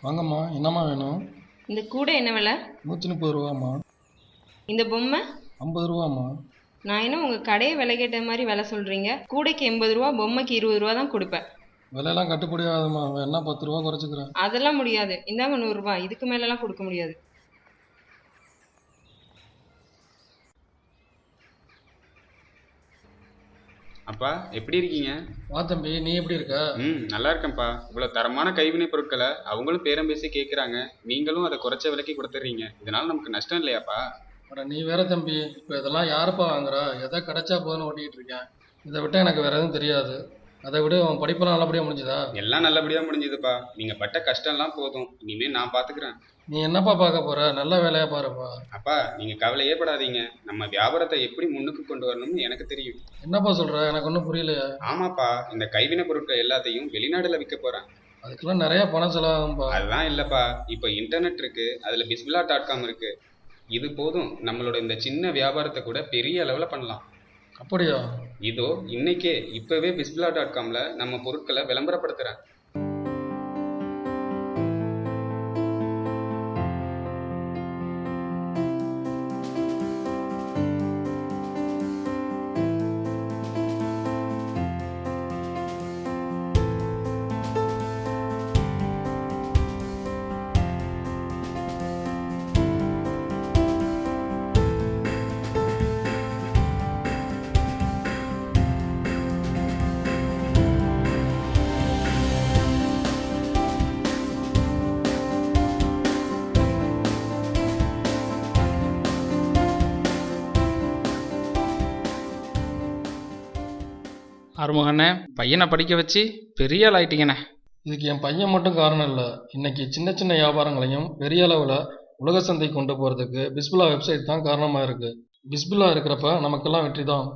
வாங்கம்மா, என்னம்மா வேணும்? இந்த கூடை என்ன விலை? 130 ரூபாம்மா. இந்த பொம்மை? 50 ரூபாம்மா. நான் என்ன உங்க கடையை விலை கேட்ட மாதிரி விலை சொல்றீங்க? கூடைக்கு 80 ரூபா, பொம்மைக்கு 20 ரூபா தான் கொடுப்பேன். விலையெல்லாம் கட்டுப்படி ஆகாதும்மா, வேணா 10 ரூபா குறைச்சிக்கிறேன். அதெல்லாம் முடியாது. இந்தாங்க 100 ரூபாய், இதுக்கு மேலெல்லாம் கொடுக்க முடியாது. அப்பா எப்படி இருக்கீங்க? வா தம்பி, நீ எப்படி இருக்க? நல்லா இருக்கேன்ப்பா. இவ்வளோ தரமான கைவினை பொருட்களை அவங்களும் பேரம் பேசி கேட்குறாங்க, நீங்களும் அதை குறைச்ச விலைக்கு கொடுத்துட்றீங்க. இதனால நமக்கு நஷ்டம் இல்லையாப்பா? அட நீ வேற தம்பி, இப்போ இதெல்லாம் யாருப்பா வாங்குறா? எதை கிடைச்சா போதுன்னு ஓட்டிகிட்டு இருக்கேன். இதை விட்டு எனக்கு வேற எதுவும் தெரியாது. அதை விட உன் படிப்பெல்லாம் நல்லபடியாக முடிஞ்சுதா? எல்லாம் நல்லபடியாக முடிஞ்சுதுப்பா. நீங்கள் பட்ட கஷ்டம்லாம் போதும், இனிமேல் நான் பார்த்துக்கிறேன். நீ என்னப்பா பார்க்க போற? நல்ல வேலையா பாருப்பா. அப்பா நீங்கள் கவலையே படாதீங்க, நம்ம வியாபாரத்தை எப்படி முன்னுக்கு கொண்டு வரணும்னு எனக்கு தெரியும். என்னப்பா சொல்ற? எனக்கு ஒன்றும் புரியலையே. ஆமாப்பா, இந்த கைவினை பொருட்கள் எல்லாத்தையும் வெளிநாடுல விற்க போகிறேன். அதுக்கெல்லாம் நிறைய பணம் செலவாகும்பா. அதெல்லாம் இல்லைப்பா, இப்போ இன்டர்நெட் இருக்கு, அதில் பிஸ்மில்லா.com இருக்கு. இது போதும், நம்மளோட இந்த சின்ன வியாபாரத்தை கூட பெரிய அளவில் பண்ணலாம். அப்படியா? இதோ இன்னைக்கே இப்பவே பிஸ்மில்லா.comல நம்ம பொருட்களை விளம்பரப்படுத்துறேன். ஆறுமுகண்ணே, பையனை படிக்க வச்சு பெரிய ஆள் ஆயிட்டீங்கண்ணே. இதுக்கு என் பையன் மட்டும் காரணம் இல்லை. இன்னைக்கு சின்ன சின்ன வியாபாரங்களையும் பெரிய அளவில் உலக சந்தை கொண்டு போகிறதுக்கு பிஸ்மில்லா வெப்சைட் தான் காரணமாக இருக்குது. பிஸ்மில்லா இருக்கிறப்ப நமக்கெல்லாம் வெற்றி தான்.